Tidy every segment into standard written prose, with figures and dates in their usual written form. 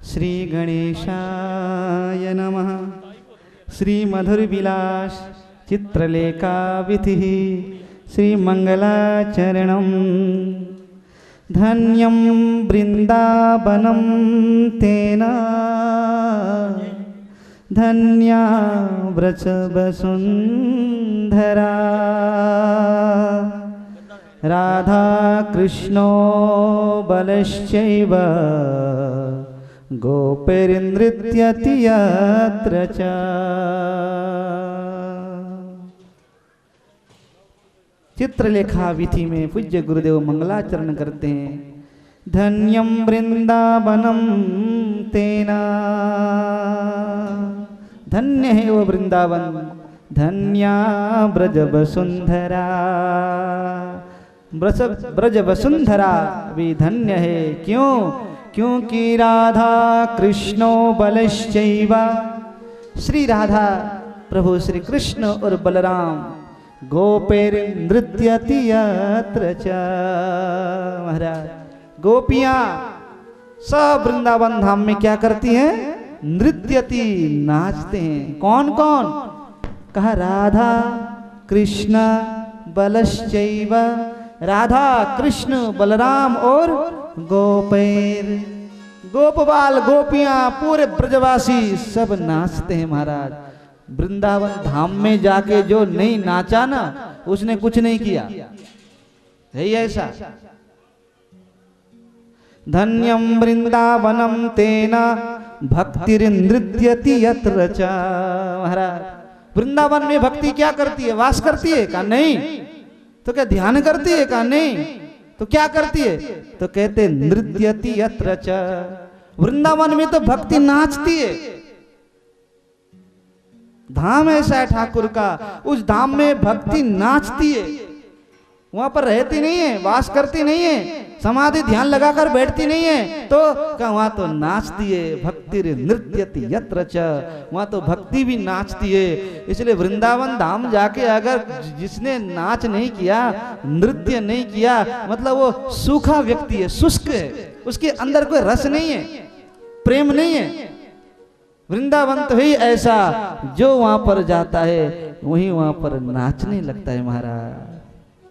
श्री गणेशाय नमः। श्री मधुरविलास चित्रलेखाविधिः श्री मंगलाचरणं। धन्यं वृंदावनं तेन धन्या व्रजवसुन्धरा। राधा कृष्णो बलश्चैव गोपैर्नृत्यति यत्र च। चित्रलेखा विधि में पूज्य गुरुदेव मंगलाचरण करते हैं। धन्यं वृंदावनं तेना, धन्य है वो वृंदावन, धन्या ब्रज वसुंधरा, ब्रज वसुंधरा भी धन्य है। क्यों? क्योंकि राधा कृष्णो बलश्चैव, श्री राधा प्रभु श्री कृष्ण और बलराम गोपेर नृत्यति यत्र च। महाराज गोपियां सब वृंदावन धाम में क्या करती हैं? नृत्यति, नाचते हैं। कौन कौन? कहा राधा कृष्ण बलश्चैव, राधा कृष्ण बलराम और गोपेर, गोपबाल गोपियां पूरे ब्रजवासी सब नाचते हैं। महाराज वृंदावन धाम में जाके जो नहीं नाचा ना, उसने कुछ नहीं किया है ऐसा। धन्यं वृंदावनं तेना भक्तिर्नृत्यति यत्र च। महाराज वृंदावन में भक्ति क्या करती है? वास करती है का? नहीं। तो क्या ध्यान करती है का? नहीं। तो क्या करती है? तो कहते नृत्यति यत्र च। वृंदावन में तो भक्ति नाचती है। धाम ऐसा है ठाकुर का, उस धाम में भक्ति नाचती है। वहां पर रहती नहीं है, वास करती नहीं है, समाधि ध्यान लगाकर बैठती नहीं है, तो क्या वहां तो नाचती है। भक्ति नृत्यति यत्र च, वहां तो भक्ति भी नाचती है। इसलिए वृंदावन धाम जाके अगर जिसने नाच नहीं किया, नृत्य नहीं किया, मतलब वो सूखा व्यक्ति है, शुष्क है, उसके अंदर कोई रस नहीं है, प्रेम नहीं है। वृंदावन तो ही ऐसा, जो वहां पर जाता है वही वहां पर नाचने लगता है। महाराज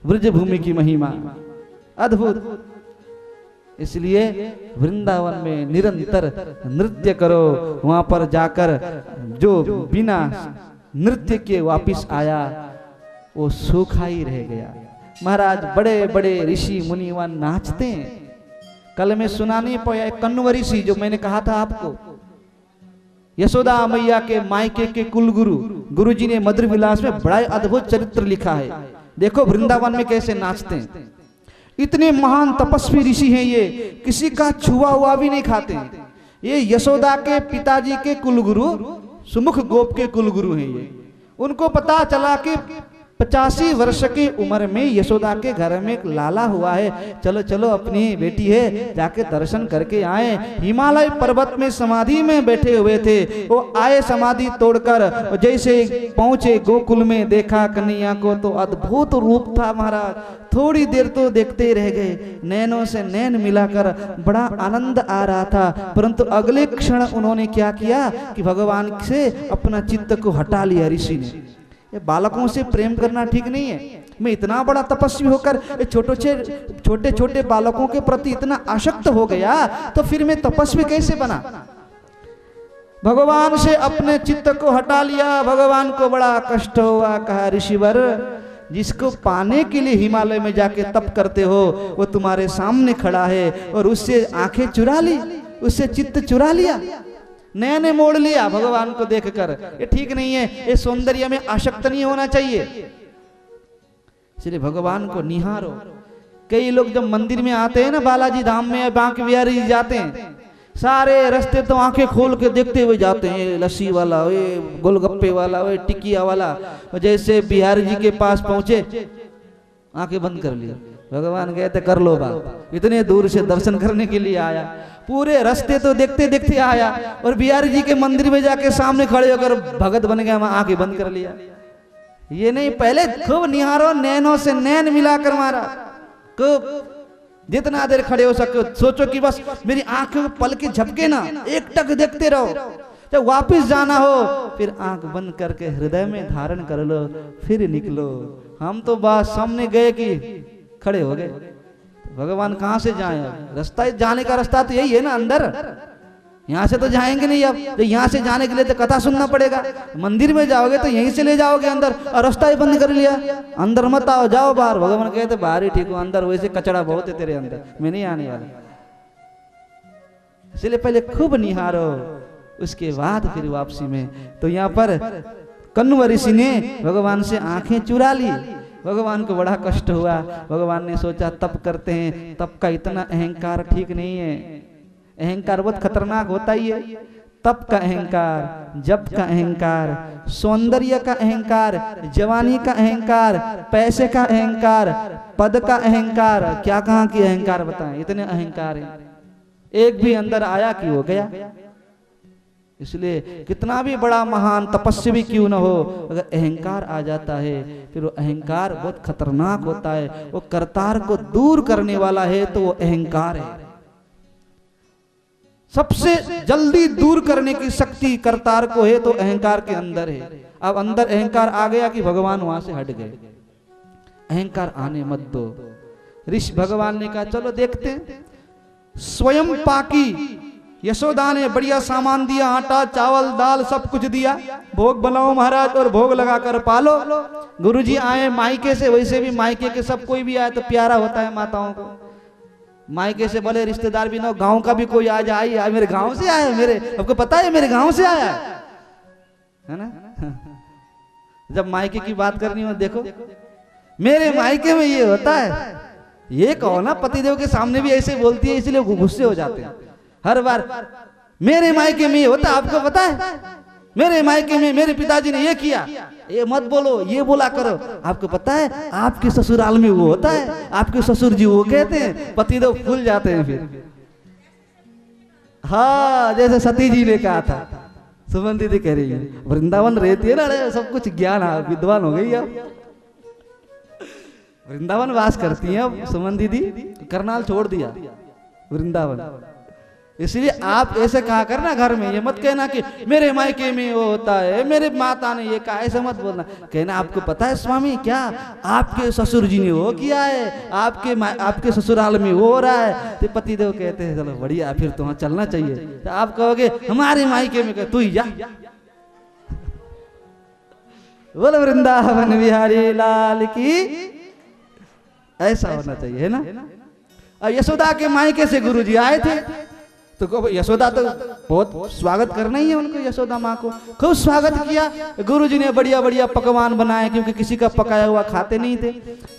ब्रज भूमि की महिमा अद्भुत। इसलिए वृंदावन में निरंतर नृत्य करो। वहां पर जाकर जो बिना नृत्य के वापिस आया वो सूखा ही रह गया। महाराज बड़े बड़े ऋषि मुनि वहां नाचते हैं। कल में सुना नहीं पाया कण्व ऋषि, जो मैंने कहा था आपको, यशोदा मैया के मायके के कुलगुरु गुरुजी ने मधुर विलास में बड़ा अद्भुत चरित्र लिखा है। देखो वृंदावन में कैसे नाचते हैं। इतने महान तपस्वी ऋषि हैं ये, किसी का छुआ हुआ भी नहीं खाते हैं। ये यशोदा के पिताजी के कुलगुरु सुमुख गोप के कुलगुरु हैं ये। उनको पता चला कि 85 वर्ष की उम्र में यशोदा के घर में एक लाला हुआ है, चलो चलो अपनी बेटी है जाके दर्शन करके आए। हिमालय पर्वत में समाधि में बैठे हुए थे, वो आए समाधि तोड़कर, जैसे पहुंचे गोकुल में देखा कन्हैया को तो अद्भुत रूप था। महाराज थोड़ी देर तो देखते रह गए, नैनों से नैन मिलाकर बड़ा आनंद आ रहा था। परंतु अगले क्षण उन्होंने क्या किया कि भगवान से अपना चित्त को हटा लिया ऋषि ने। ये बालकों से प्रेम करना ठीक नहीं है। मैं इतना बड़ा तपस्वी होकर छोटे छोटे बालकों के प्रति इतना आसक्त हो गया, तो फिर मैं तपस्वी कैसे बना? भगवान से अपने चित्त को हटा लिया। भगवान को बड़ा कष्ट हुआ। कहा ऋषिवर, जिसको पाने के लिए हिमालय में जाके तप करते हो वो तुम्हारे सामने खड़ा है और उससे आंखें चुरा ली, उससे चित्त चुरा लिया, नैने मोड़ लिया भगवान को देखकर। ये ठीक नहीं है, ये सौंदर्य में आसक्त नहीं होना चाहिए। इसलिए भगवान को निहारो। कई लोग जब मंदिर में आते हैं ना, बालाजी धाम में या बांके बिहारी जाते हैं, सारे रास्ते तो आंखें खोल के देखते हुए जाते हैं। लस्सी वाला, वे गोलगप्पे वाला, वे टिकिया वाला। जैसे बिहारी जी के पास पहुंचे, आंखें बंद कर लिया। भगवान कहते कर लो बात, इतने दूर से दर्शन करने के लिए आया, पूरे रास्ते तो देखते देखते आया और बिहारी जी के मंदिर में जाके सामने खड़े होकर भगत बन गया, वहां आंखें बंद कर लिया। ये नहीं, पहले खूब निहारो, नैनों से नैन मिलाकर मारा खूब। जितना देर खड़े हो सके सोचो कि बस मेरी आंखों में पल के झपके ना, एक टक देखते रहो। जब वापस जाना हो फिर आंख बंद करके हृदय में धारण कर लो, फिर निकलो। हम तो बस सामने गए कि खड़े हो गए, भगवान कहाँ से जाए? रास्ता, जाने का रास्ता तो यही है ना, अंदर। यहाँ से तो जाएंगे नहीं। अब तो यहाँ से जाने के लिए तो कथा सुनना पड़ेगा। मंदिर में जाओगे तो यहीं से ले जाओगे अंदर, और रास्ता ही बंद कर लिया, अंदर मत आओ, जाओ बाहर। भगवान कहते बाहर ही ठीक हो, अंदर वैसे कचड़ा बहुत है तेरे अंदर, मैं नहीं आने वाला। इसलिए पहले खूब निहारो, उसके बाद फिर वापसी में। तो यहाँ पर कण्व ऋषि ने भगवान से आंखें चुरा ली। भगवान को बड़ा कष्ट हुआ। भगवान ने सोचा तप करते हैं, तप का इतना अहंकार ठीक नहीं है। अहंकार बहुत खतरनाक होता ही है। तप का अहंकार, जप का अहंकार, सौंदर्य का अहंकार, जवानी का अहंकार, पैसे का अहंकार, पद का अहंकार, क्या कहाँ की अहंकार बताएं, इतने अहंकार हैं। एक भी अंदर आया कि हो गया। इसलिए कितना भी बड़ा महान तपस्वी क्यों न हो, अगर अहंकार आ जाता है फिर वो अहंकार बहुत खतरनाक होता है। वो करतार को दूर करने वाला है तो वो अहंकार है। सबसे जल्दी दूर करने की शक्ति करतार को है तो अहंकार के अंदर है। अब अंदर अहंकार आ गया कि भगवान वहां से हट गए, अहंकार आने मत दो। ऋषि भगवान ने कहा चलो देखते हैं। स्वयं पाकी यशोदा ने बढ़िया सामान दिया, आटा चावल दाल सब कुछ दिया। भोग बनाओ महाराज और भोग लगाकर पालो। गुरुजी आए मायके से, वैसे भी मायके के सब कोई भी आए तो प्यारा होता है माताओं को। मायके से बोले रिश्तेदार भी ना, गांव का भी कोई आ जाए, मेरे गांव से आया, मेरे आपको पता है मेरे गांव से आया है ना। जब मायके की बात करनी हो, देखो मेरे मायके में ये होता है, ये कहो ना पतिदेव के सामने भी ऐसे बोलती है, इसलिए गुस्से हो जाते हैं हर बार। मेरे मायके में ये होता है, आपको पता है मेरे मायके में मेरे पिताजी ने ये किया, ये मत बोलो, ये बोला करो। आपको पता है आपके ससुराल में वो होता है, आपके ससुर जी वो कहते हैं, पतिदेव फूल जाते हैं फिर। हाँ, जैसे सती जी ने कहा था, सुमन दीदी कह रही है वृंदावन रहती है ना, सब कुछ ज्ञान विद्वान हो गई, अब वृंदावन वास करती हैं। अब सुमन दीदी करनाल छोड़ दिया, वृंदावन। इसलिए आप ऐसे कहा करना घर में, ये मत कहना कि मेरे मायके में वो होता है, मेरे माता ने ये कहा, ऐसा मत बोलना। कहना आपको पता है स्वामी क्या आपके ससुर जी ने वो किया है, आपके ससुराल में वो हो रहा है। तो पतिदेव कहते हैं चलो बढ़िया, फिर तो वहां चलना चाहिए। तो आप कहोगे हमारे मायके में, तू ही जा। बोल वृंदावन बिहारी लाल की, ऐसा होना चाहिए, है ना। अब यशोदा के मायके से गुरुजी आए थे, तो यशोदा तो बहुत स्वागत करना ही है उनको। यशोदा माँ को खूब स्वागत किया। गुरुजी ने बढ़िया बढ़िया पकवान बनाए, क्योंकि किसी का पकाया हुआ खाते नहीं थे।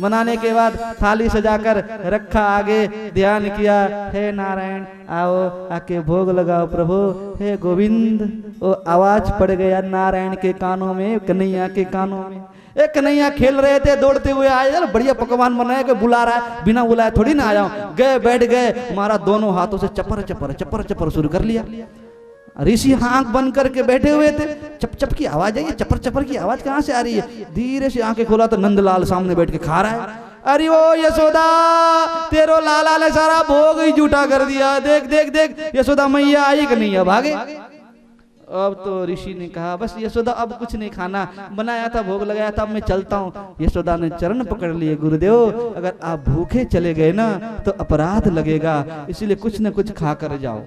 बनाने के बाद थाली सजाकर रखा, आगे ध्यान किया, हे नारायण आओ आके भोग लगाओ प्रभु, हे गोविंद। वो आवाज पड़ गया नारायण के कानों में, कन्हैया के कानों में। एक कन्हैया खेल रहे थे, दौड़ते हुए आए, बढ़िया पकवान बनाया कि बुला रहा है, बिना बुलाए थोड़ी ना आया। गए बैठ गए, मारा दोनों हाथों से चपर चपर चपर चपर शुरू कर लिया। ऋषि आंख बंद करके बैठे हुए थे, चप चप की आवाज आई, चपर चपर की आवाज कहाँ से आ रही है। धीरे से आंखें खोला तो नंदलाल सामने बैठ के खा रहा है। अरे ओ यशोदा, तेरो लाला ने सारा भोग ही झूठा कर दिया, देख देख देख यशोदा मैया आई कि नहीं, अब आगे। अब तो ऋषि ने कहा बस यशोदा अब कुछ नहीं खाना, बनाया था भोग लगाया था, अब मैं चलता हूँ। यशोदा ने चरण पकड़ लिए, गुरुदेव अगर आप भूखे चले गए ना तो अपराध लगेगा, इसलिए कुछ न कुछ खा कर जाओ।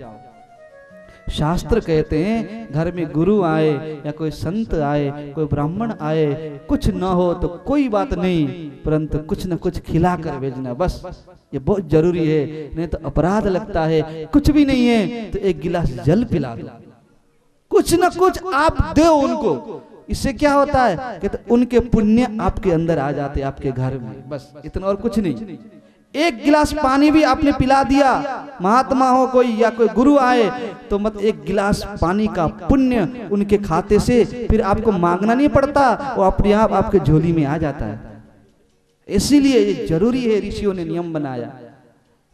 शास्त्र कहते हैं घर में गुरु आए या कोई संत आए, कोई ब्राह्मण आए, कुछ न हो तो कोई बात नहीं, परंतु कुछ न कुछ खिला कर भेजना, बस ये बहुत जरूरी है, नहीं तो अपराध लगता है। कुछ भी नहीं है तो एक गिलास जल पिला दो, कुछ न कुछ आप दो उनको। इससे क्या होता है कि तो उनके पुण्य आपके अंदर आ जाते हैं, आपके घर में, बस इतना और कुछ नहीं। एक गिलास पानी भी आपने पिला दिया, महात्मा हो कोई या कोई गुरु आए तो मत, एक गिलास पानी का पुण्य उनके खाते से फिर आपको मांगना नहीं पड़ता, वो अपने आप आपके झोली में आ जाता है। इसीलिए ये जरूरी है, ऋषियों ने नियम बनाया।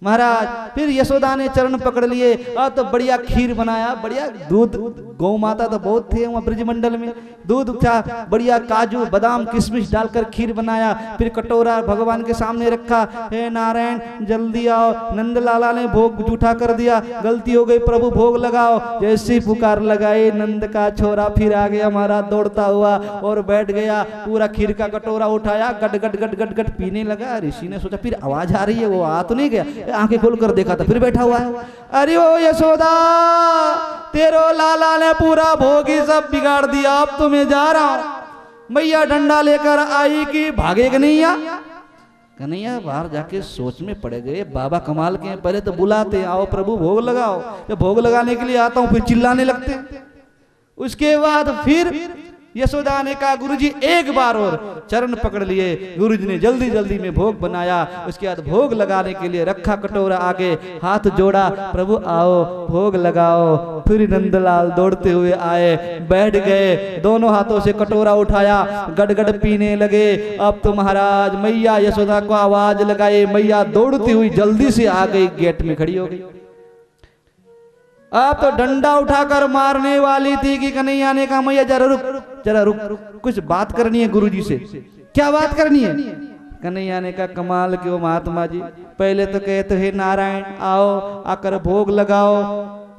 महाराज फिर यशोदा ने चरण पकड़ लिए और तो बढ़िया खीर बनाया, बढ़िया दूध, गौ माता तो बहुत थे वहाँ ब्रजमंडल में, दूध था, बढ़िया काजू बादाम किशमिश डालकर खीर बनाया। फिर कटोरा भगवान के सामने रखा, हे नारायण जल्दी आओ। नंद लाला ने भोग जूठा कर दिया, गलती हो गई प्रभु भोग लगाओ। जैसी पुकार लगाई नंद का छोरा फिर आ गया महाराज दौड़ता हुआ और बैठ गया, पूरा खीर का कटोरा उठाया, गट गट गट गट गट पीने लगा। ऋषि ने सोचा फिर आवाज आ रही है, वो आ तो नहीं गया, आंखें खोल कर देखा था फिर बैठा हुआ है। अरे ओ यशोदा तेरो लाला ने पूरा भोग ही सब बिगाड़ दिया, अब तो मैं जा रहा हूं। मैया डंडा लेकर आई कि भागे कन्हैया। कन्हैया बाहर जाके सोच में पड़ गए, बाबा कमाल के हैं, पहले तो बुलाते आओ प्रभु भोग लगाओ, जब भोग लगाने के लिए आता हूं फिर चिल्लाने लगते। उसके बाद फिर यशोदा ने कहा गुरुजी एक बार और, चरण पकड़ लिए। गुरुजी ने जल्दी जल्दी में भोग बनाया, उसके बाद भोग लगाने के लिए रखा कटोरा आगे, हाथ जोड़ा प्रभु आओ भोग लगाओ। फिर नंदलाल दौड़ते हुए आए, बैठ गए, दोनों हाथों से कटोरा उठाया, गड़गड़ पीने लगे। अब तो महाराज मैया यशोदा को आवाज लगाई, मैया दौड़ती हुई जल्दी से आ गई, गेट में खड़ी हो गई। अब तो डंडा उठाकर मारने वाली थी कि कन्हैया ने कहा मैया जरा रुक, कुछ बात करनी है गुरुजी से। क्या बात करनी है? कन्हैया ने कहा कमाल के हो महात्मा जी, पहले तो कहते हे नारायण आओ आकर भोग लगाओ,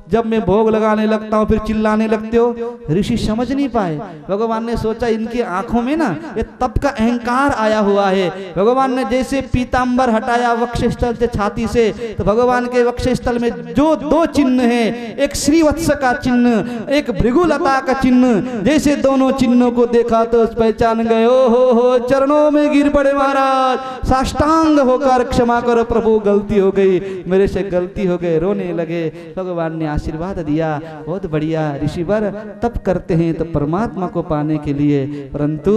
जब मैं भोग लगाने लगता हूँ फिर चिल्लाने लगते हो। ऋषि समझ नहीं पाए। भगवान ने सोचा इनकी आंखों में ना ये तप का अहंकार आया हुआ है। भगवान ने जैसे पीतांबर हटाया वक्षस्थल से छाती से, तो भगवान के वक्षस्थल में जो दो चिन्ह हैं, एक श्रीवत्स का चिन्ह, एक भृगुलता का चिन्ह, जैसे दोनों चिन्हों को देखा तो पहचान गए। ओ हो चरणों में गिर पड़े महाराज, साष्टांग होकर क्षमा करो प्रभु गलती हो गई, मेरे से गलती हो गई, रोने लगे। भगवान ने आशीर्वाद दिया, बहुत बढ़िया ऋषिवर तप करते हैं तो परमात्मा को पाने के लिए, परंतु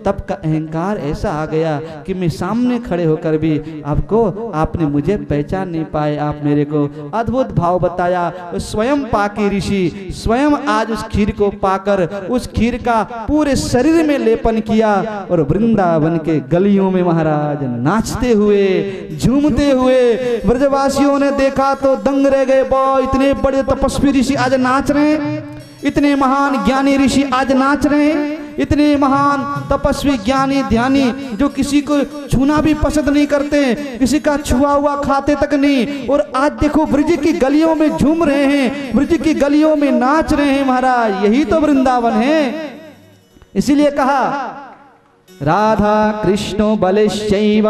तप का अहंकार ऐसा आ गया कि मैं सामने खड़े होकर भी आपने मुझे पहचान नहीं पाए। आप मेरे को अद्भुत भाव बताया, स्वयं पाके ऋषि स्वयं आज उस खीर को पाकर उस खीर का पूरे शरीर में लेपन किया और वृंदावन के गलियों में महाराज नाचते हुए झूमते हुए ब्रजवासियों ने देखा तो दंग रह गए। इतने बड़े तपस्वी ऋषि आज नाच रहे हैं, इतने महान ज्ञानी ऋषि आज नाच रहे हैं, इतने महान तपस्वी ज्ञानी ध्यानी जो किसी को छूना भी पसंद नहीं करते, किसी का छुआ हुआ खाते तक नहीं, और आज देखो ब्रज की गलियों में झूम रहे हैं, ब्रज की गलियों में नाच रहे हैं महाराज। यही तो वृंदावन है। इसीलिए कहा राधा कृष्णो बलिश्चैव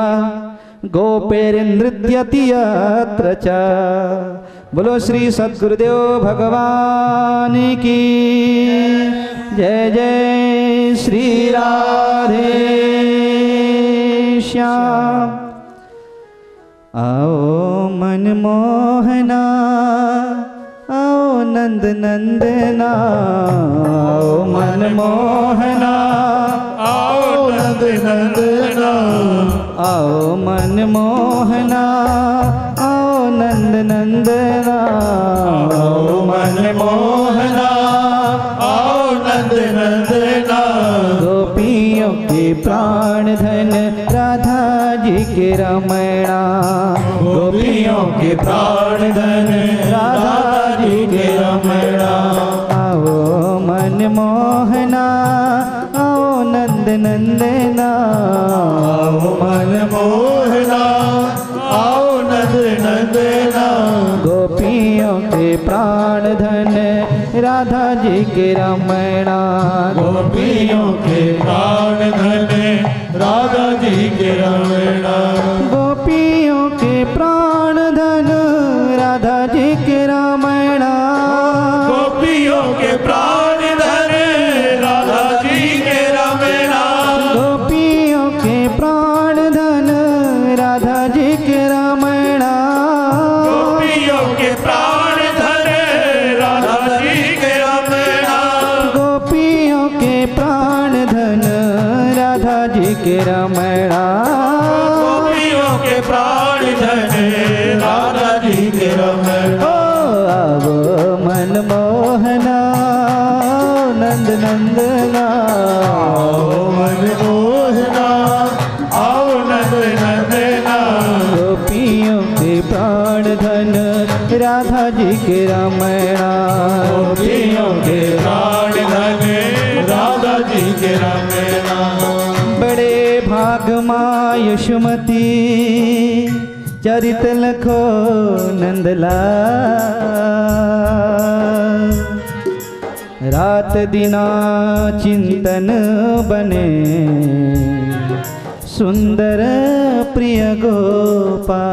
गोपेर्नृत्यति यत्र च। बोलो श्री सद्गुरुदेव भगवान की जय। जय श्री राधे श्याम। आओ मनमोहना आओ नंद नंदना, आओ मनमोहना आओ नंद नंदना, आओ मनमोहना आओ नंद नंदना, आओ मनमोहना आओ नंद नंदना। गोपियों के प्राण धन राधा जी के रमणा, गोपियों के प्राण धन राधा जी के रमणा। आओ मनमोहना आओ नंद नंदना, आओ मनमोहना आओ नंद नंदना। गोपियों के प्राण धन राधा जी के रमणा, गोपियों के प्राण धन राधा जी के रमणा। गोपियों के प्राण धन राधा जी के रमणा, गोपियों के प्राण धन राधा जी के रमणा। गोपियों के प्राण धन राधा जी के रमणा, गोपियों के प्राण धन राधा जी के रमणा। गोपियों के प्राण धन राधा जी के रमणा, गोपियों के प्राण धन राधा जी के रमणा। अब मनमोहना नंद नंदना, आओ मनमोहना आओ नंद नंदना। गोपियों के प्राण जी के रमणा, गोपियों के प्राण धने राधा जी के रमणा। बड़े भाग माँ यशोमती चरित लखो नंदलाल, रात दिना चिंतन बने सुंदर प्रिय गोपाल।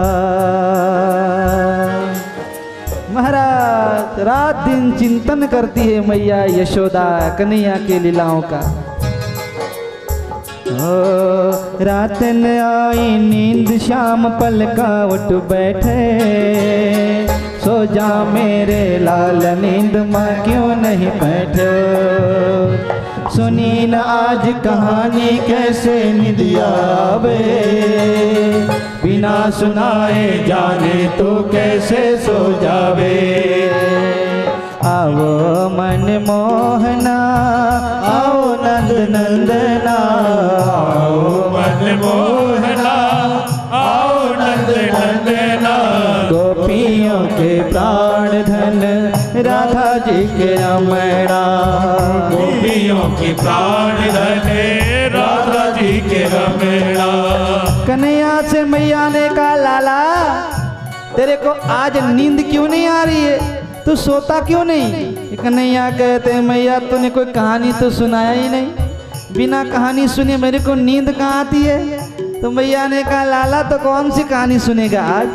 महाराज रात दिन चिंतन करती है मैया यशोदा कन्हैया के लीलाओं का। ओ रात न आई नींद शाम पलका उठ बैठे, सो जा मेरे लाल नींद माँ क्यों नहीं बैठे। सुनी न आज कहानी कैसे निदिया आवे, बिना सुनाए जाने तो कैसे सो जावे। आओ मन मोहना आओ नंद नंदना, आओ मन मोहना आओ नंद नंदना। गोपियों के प्राण धन राधा जी के रमणा, गोपियों के प्राण धने राधा जी के रमणा। कन्हैया से मैया ने कहा लाला तेरे को आज नींद क्यों नहीं आ रही है, तू सोता क्यों नहीं। कन्हैया कहते मैया तूने कोई कहानी तो सुनाया ही नहीं, बिना कहानी सुने मेरे को नींद कहाँ आती है। तो मैया ने कहा लाला तो कौन सी कहानी सुनेगा आज,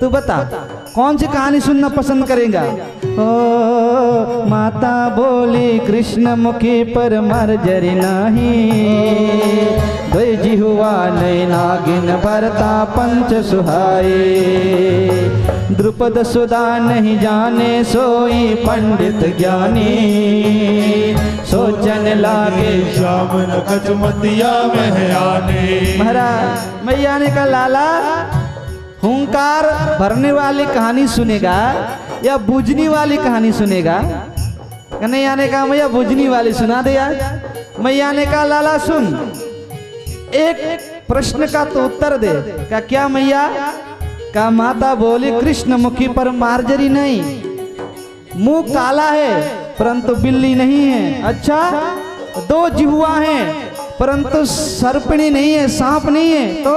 तू बता कौन सी कहानी सुनना पसंद करेगा। ओ माता बोली कृष्ण मुखी पर मर्जरी नहीं, द्विज हुआ नई नागिन भरता पंच सुहाए। द्रुपद सुधा नहीं जाने सोई पंडित ज्ञानी, सोचन लागे श्याम कचमतिया में आने। महाराज मैया ने कहा लाला हुंकार भरने वाली कहानी सुनेगा या बुझनी वाली कहानी सुनेगा। कन्हैया ने कहा मैया बुझनी वाली सुना दे यार। मैया ने कहा लाला सुन, एक प्रश्न का तो उत्तर दे। क्या मैया का माता बोली कृष्ण मुखी पर मार्जरी नहीं, मुंह काला है परंतु बिल्ली नहीं है। अच्छा दो जिह्वा हैं परंतु सर्पिणी नहीं है, सांप नहीं है। तो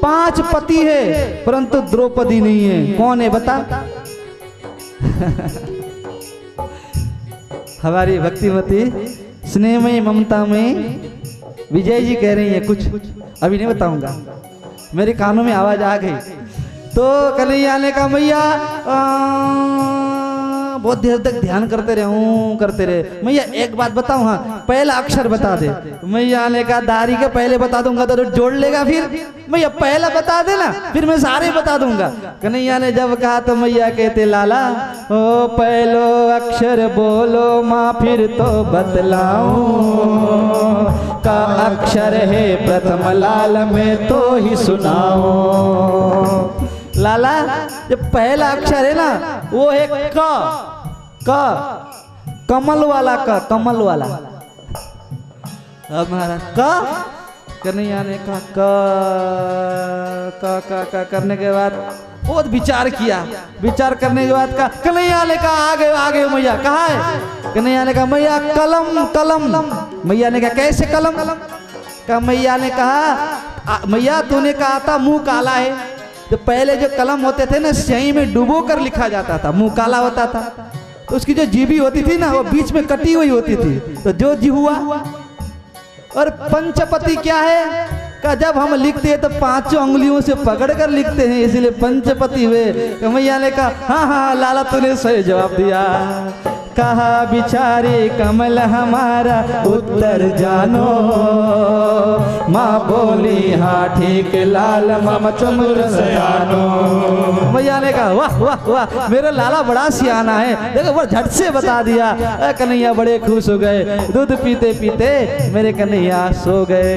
5 पति है परंतु द्रौपदी नहीं है, कौन है बता। हमारी भक्तिमती स्नेहमयी ममता में विजय जी कह रही है कुछ, अभी नहीं बताऊंगा, मेरे कानों में आवाज आ गई। तो कन्हैया ने कहा मैया बहुत देर तक ध्यान करते रहे। मैया एक बात बताऊं, हाँ पहला अक्षर बता दे। मैया ने कहा दारी के पहले बता दूंगा तो जोड़ लेगा, फिर मैया पहला बता देना फिर मैं सारे बता दूंगा। कन्हैया ने जब कहा तो मैया कहते लाला ओ पहलो अक्षर बोलो माँ फिर तो बतलाऊं, का अक्षर है प्रथम लाल में तो ही सुनाऊं। लाला जो पहला अक्षर है ना वो है क, कमल वाला क, कमल वाला। हमारा क कन्हैया ने कहा क करने के बाद बहुत विचार किया, विचार करने के बाद कहा कन्हैया ने कहा आ गए मैया। कहा है? कन्हैया ने कहा मैया कलम कलम। मैया ने कहा कैसे कलम। कहा मैया ने कहा मैया तूने कहा था मुंह काला है, तो पहले जो कलम होते थे ना स्याही में डुबो कर लिखा जाता था, मुंह काला होता था, तो उसकी जो जीभी होती थी ना वो बीच में कटी हुई होती थी, तो जो जी हुआ। और पंचपति क्या है का जब हम लिखते हैं तो 5 उंगलियों से पकड़ कर लिखते हैं, इसलिए पंचपति हुए। मैया ने कहा हाँ लाला तूने सही जवाब दिया। कहा बिचारे कमल हमारा उत्तर जानो, माँ बोली हाँ ठीक लाल मम चमुर सयानो। मैया ने कहा वाह वाह वाह मेरा लाला बड़ा सियाना है, देखो वो झट से बता दिया। कन्हैया बड़े खुश हो गए, दूध पीते पीते मेरे कन्हैया सो गए,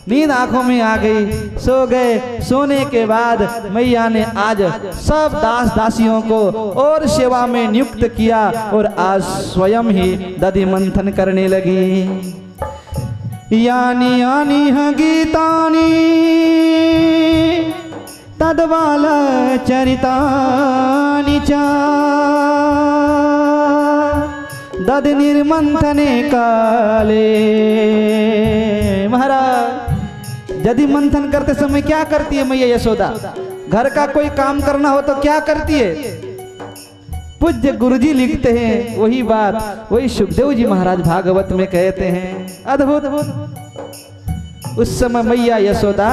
नींद आंखों में आ गई, सो गए। सोने के बाद मैया ने आज सब दास दासियों को और सेवा में नियुक्त किया और आज स्वयं ही दधि मंथन करने लगी। यानी यानी गीतानी तद्बाल चरितानि च दध निर्मंथने काले। महाराज दधि मंथन करते समय क्या करती है मैया यशोदा? घर का कोई काम करना हो तो क्या करती है? पूज्य गुरुजी लिखते हैं वही बात, वही सुखदेव जी महाराज भागवत में कहते हैं, अद्भुत। उस समय मैया यशोदा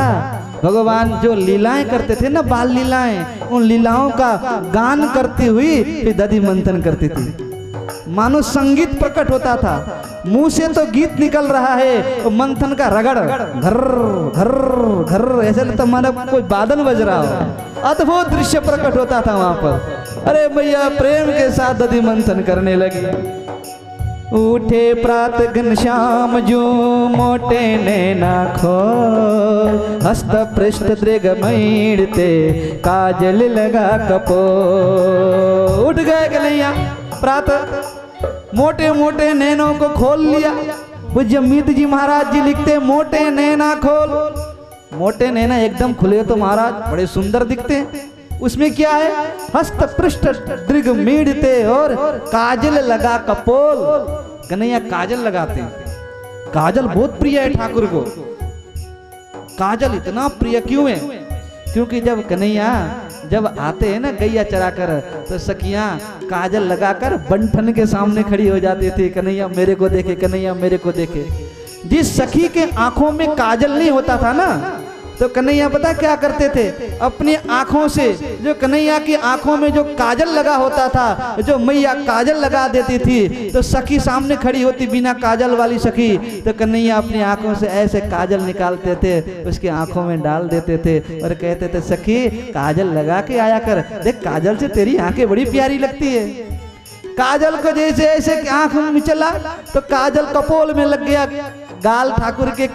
भगवान जो लीलाएं करते थे ना, बाल लीलाएं, उन लीलाओं का गान करती हुई फिर दधि मंथन करती थी। मानो संगीत प्रकट होता था, मुंह से तो गीत निकल रहा है, मंथन का रगड़ घर घर घर ऐसे लगता मानो कोई बादल बज रहा हो। अद्भुत दृश्य प्रकट होता था वहां पर। अरे मैया प्रेम के साथ दधि मंथन करने लगी। उठे प्रात घनश्याम जो मोटे नैना खोल, हस्त पृष्ठ दृग मैड़ते काजल लगा कपोल। उठ गए कन्हैया प्रातः, मोटे मोटे नैनों को खोल लिया। पूज्य मीत जी महाराज जी लिखते मोटे नैना खोल। मोटे नैना एकदम खुले तो महाराज बड़े सुंदर दिखते हैं। उसमें क्या है? हस्त पृष्ठ दृग मीड़ते और काजल लगा कपोल। कन्हैया काजल लगाते हैं। काजल बहुत प्रिय है ठाकुर को। काजल इतना प्रिय क्यों है? क्योंकि जब कन्हैया जब आते हैं ना गैया चराकर, तो सखियां काजल लगाकर बंठन के सामने खड़ी हो जाती थी, कन्हैया मेरे को देखे, कन्हैया मेरे को देखे। जिस सखी के आंखों में काजल नहीं होता था ना, तो कन्हैया पता क्या करते थे? अपनी आंखों से, जो कन्हैया की आंखों में जो काजल लगा होता था, जो मैया काजल लगा देती थी, तो सखी सामने खड़ी होती बिना काजल वाली सखी, तो कन्हैया अपनी आंखों से ऐसे काजल निकालते थे, उसकी आंखों में डाल देते थे और कहते थे सखी काजल लगा के आया कर, देख काजल से तेरी आंखें बड़ी प्यारी लगती है। काजल को जैसे ऐसे आंख में चला तो काजल कपोल में लग गया, गाल ठाकुर के